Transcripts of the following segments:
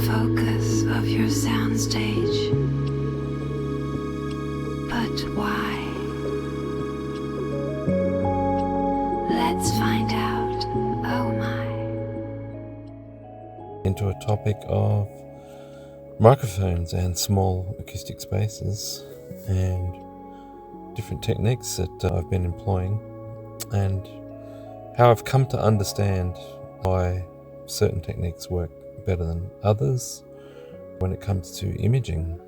focus of your soundstage. But why? Let's find out. Oh my. Into a topic of microphones and small acoustic spaces and different techniques that I've been employing, and how I've come to understand why certain techniques work better than others when it comes to imaging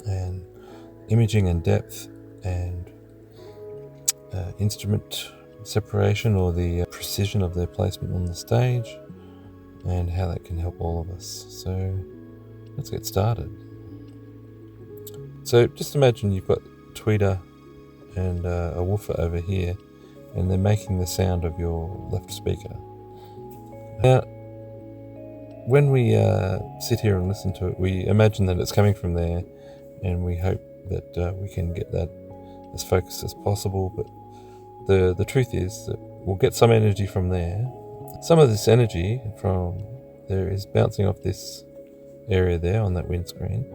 and depth and instrument separation, or the precision of their placement on the stage, and how that can help all of us. So let's get started. So just imagine you've got tweeter and a woofer over here, and they're making the sound of your left speaker. Now, when we sit here and listen to it, we imagine that it's coming from there, and we hope that we can get that as focused as possible. But the truth is that we'll get some energy from there. Some of this energy from there is bouncing off this area there on that windscreen,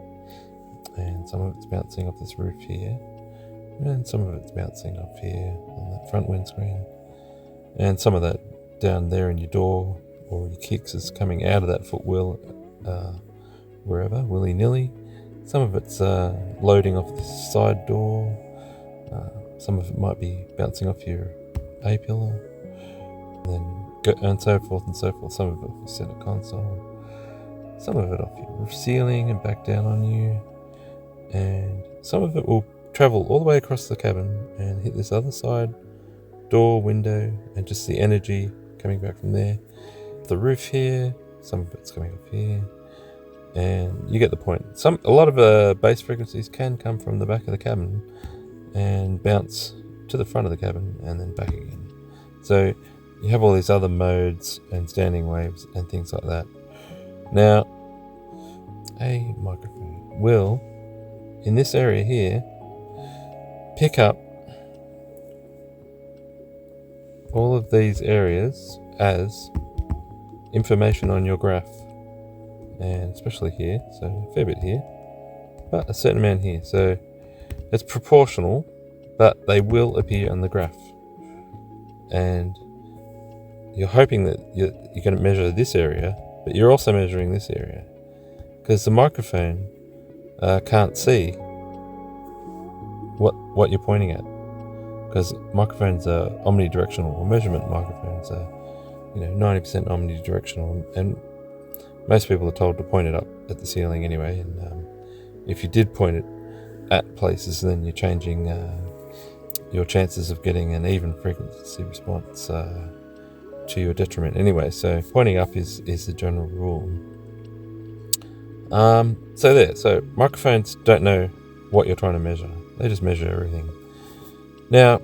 and some of it's bouncing off this roof here, and some of it's bouncing up here on that front windscreen, and some of that down there in your door or your kicks is coming out of that footwell wherever, willy-nilly. Some of it's loading off this side door. Some of it might be bouncing off your A-pillar, and so forth and so forth. Some of it off your center console, some of it off your roof ceiling and back down on you, and some of it will travel all the way across the cabin and hit this other side door, window, and just the energy coming back from there. The roof here, some of it's coming off here, and you get the point. A lot of bass frequencies can come from the back of the cabin and bounce to the front of the cabin and then back again. So you have all these other modes and standing waves and things like that. Now, a microphone will, in this area here, pick up all of these areas as information on your graph, and especially here, so a fair bit here, but a certain amount here. So it's proportional, but they will appear on the graph, and you're hoping that you're going to measure this area, but you're also measuring this area, because the microphone can't see what you're pointing at, because microphones are omnidirectional, or measurement microphones are 90% omnidirectional, and most people are told to point it up at the ceiling anyway. And if you did point it at places, then you're changing your chances of getting an even frequency response to your detriment anyway. So pointing up is the general rule. So microphones don't know what you're trying to measure. They just measure everything. Now,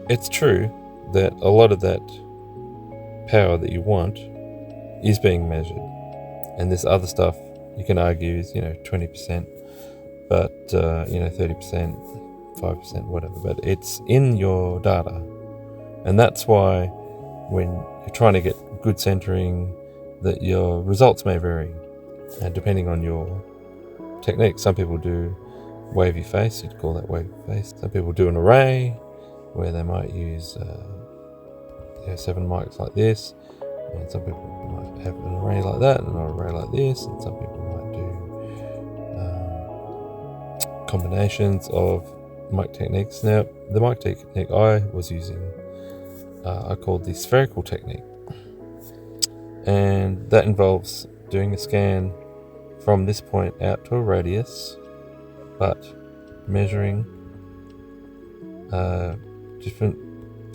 it's true that a lot of that power that you want is being measured, and this other stuff you can argue is 20%, but 30%, 5%, whatever, but it's in your data. And that's why when you're trying to get good centering, that your results may vary, and depending on your technique. Some people do wavy face, you'd call that wavy face. Some people do an array where they might use 7 mics like this, and some people might have an array like that and an array like this, and some people might do combinations of mic techniques. Now, the mic technique I was using, I called the spherical technique, and that involves doing a scan from this point out to a radius, but measuring different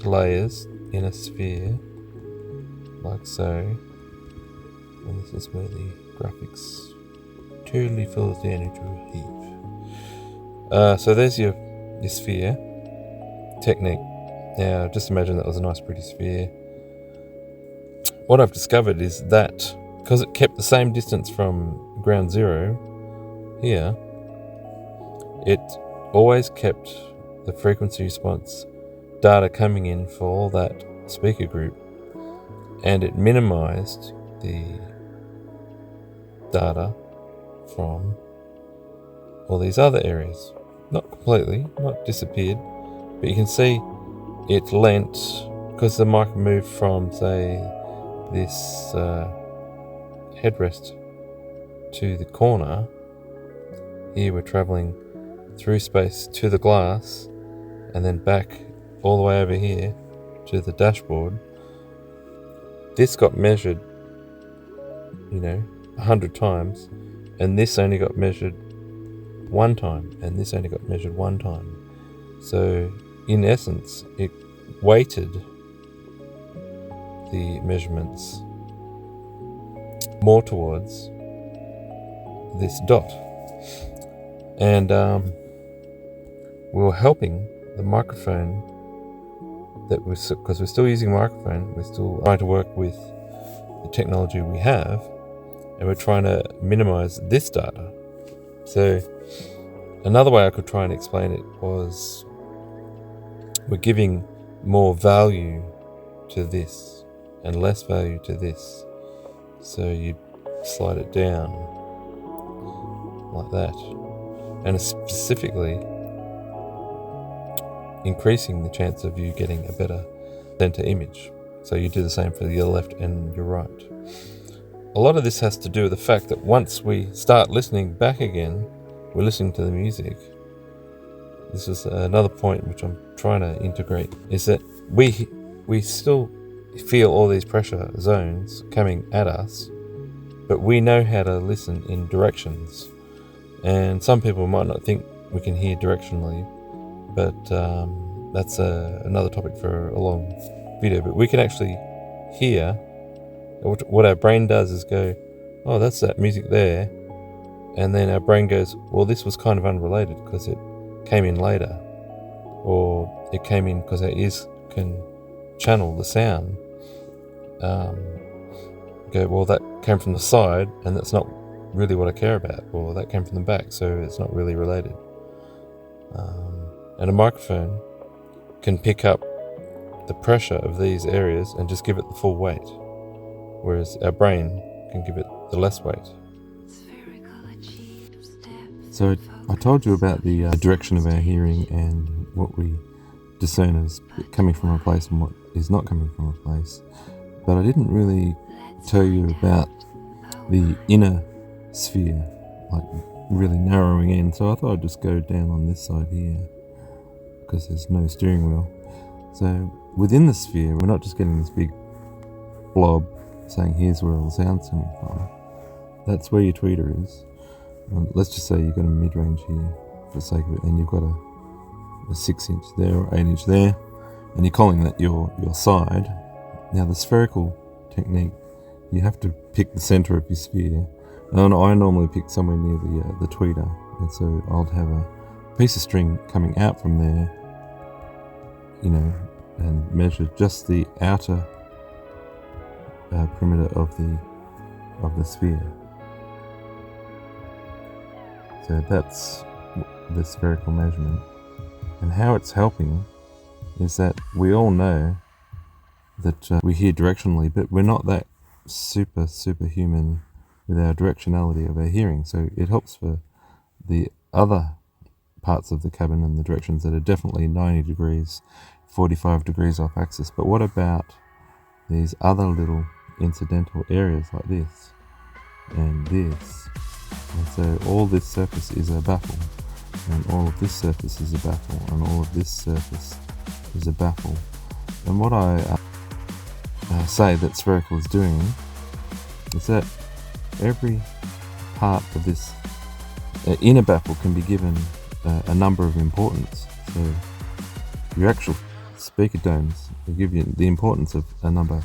layers in a sphere, like so. And this is where the graphics totally falls down into a heap. So there's your sphere technique. Now just imagine that was a nice pretty sphere. What I've discovered is that because it kept the same distance from ground zero here, it always kept the frequency response data coming in for all that speaker group, and it minimized the data from all these other areas. Not completely, not disappeared, but you can see it lent, because the mic moved from, say, this headrest to the corner. Here we're travelling through space to the glass and then back all the way over here to the dashboard. This got measured, 100 times, and this only got measured one time, and this only got measured one time. So in essence, it weighted the measurements more towards this dot. And we were helping the microphone because we're still using microphone, we're still trying to work with the technology we have, and we're trying to minimize this data. So another way I could try and explain it was we're giving more value to this and less value to this. So you slide it down like that, and specifically increasing the chance of you getting a better center image. So you do the same for your left and your right. A lot of this has to do with the fact that once we start listening back again, we're listening to the music. This is another point which I'm trying to integrate, is that we still feel all these pressure zones coming at us, but we know how to listen in directions. And some people might not think we can hear directionally, but that's another topic for a long video. But we can actually hear. What our brain does is go, oh, that's that music there, and then our brain goes, well, this was kind of unrelated because it came in later, or it came in because our ears can channel the sound. Go, well, that came from the side, and that's not really what I care about, or that came from the back, so it's not really related. And a microphone can pick up the pressure of these areas and just give it the full weight, whereas our brain can give it the less weight. So I told you about the direction of our hearing and what we discern as coming from a place and what is not coming from a place, but I didn't really tell you about the inner sphere, like really narrowing in. So I thought I'd just go down on this side here because there's no steering wheel. So within the sphere, we're not just getting this big blob saying here's where all the sound's coming from. That's where your tweeter is. Let's just say you've got a mid-range here for the sake of it, and you've got a 6-inch there or 8-inch there, and you're calling that your side. Now the spherical technique, you have to pick the center of your sphere. And I normally pick somewhere near the tweeter, and so I'll have a piece of string coming out from there, and measure just the outer perimeter of the sphere. So that's the spherical measurement. And how it's helping is that we all know that we hear directionally, but we're not that superhuman with our directionality of our hearing. So it helps for the other parts of the cabin and the directions that are definitely 90 degrees, 45 degrees off axis. But what about these other little incidental areas like this and this? And so all this surface is a baffle, and all of this surface is a baffle, and all of this surface is a baffle. And what I say that spherical is doing is that every part of this inner baffle can be given a number of importance. So your actual speaker domes will give you the importance of a number,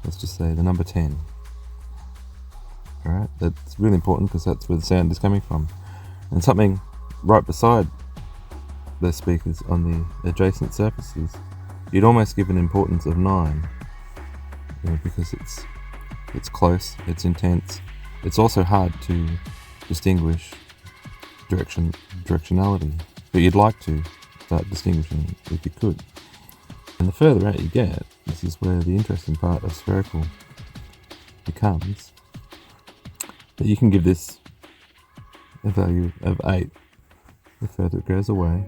let's just say the number 10. Alright, that's really important because that's where the sound is coming from. And something right beside those speakers on the adjacent surfaces, you'd almost give an importance of 9, because it's close, it's intense. It's also hard to distinguish directionality, but you'd like to start distinguishing if you could. And the further out you get, this is where the interesting part of spherical becomes, that you can give this a value of 8, the further it goes away.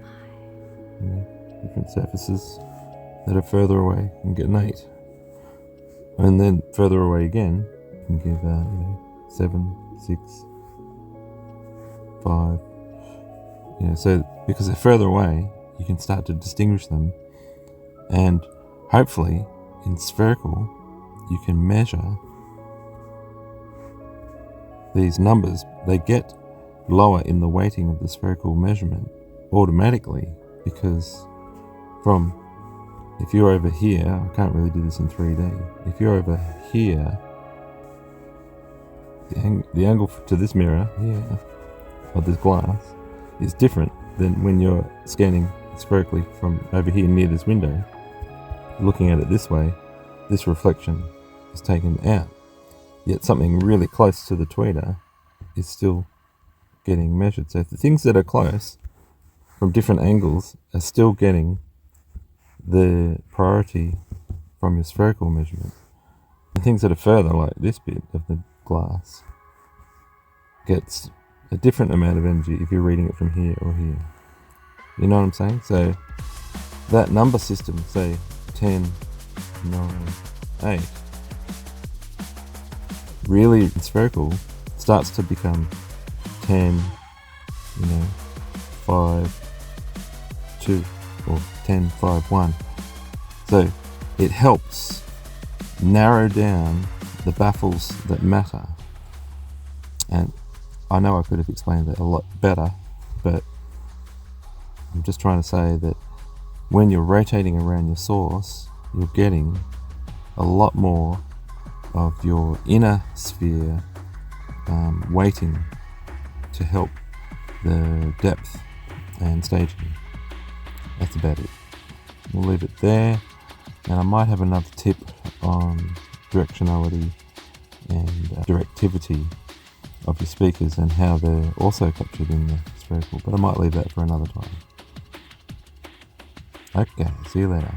Different surfaces that are further away can get an 8. And then further away again, you can give 7, 6, 5. So because they're further away, you can start to distinguish them, and hopefully in spherical you can measure these numbers. They get lower in the weighting of the spherical measurement automatically, because if you're over here, I can't really do this in 3D. If you're over here, the angle to this mirror here, of this glass, is different than when you're scanning spherically from over here near this window. Looking at it this way, this reflection is taken out. Yet something really close to the tweeter is still getting measured. So the things that are close from different angles are still getting the priority from your spherical measurement. The things that are further, like this bit of the glass, gets a different amount of energy if you're reading it from here or here. You know what I'm saying? So that number system, say 10, 9, 8, really spherical, starts to become 10, 5, 2, or 10, 5, 1. So it helps narrow down the baffles that matter. And I know I could have explained that a lot better, but I'm just trying to say that when you're rotating around your source, you're getting a lot more of your inner sphere weighting to help the depth and staging. That's about it. We'll leave it there, and I might have another tip on directionality and directivity of your speakers and how they're also captured in the spherical, but I might leave that for another time. Okay, see you later.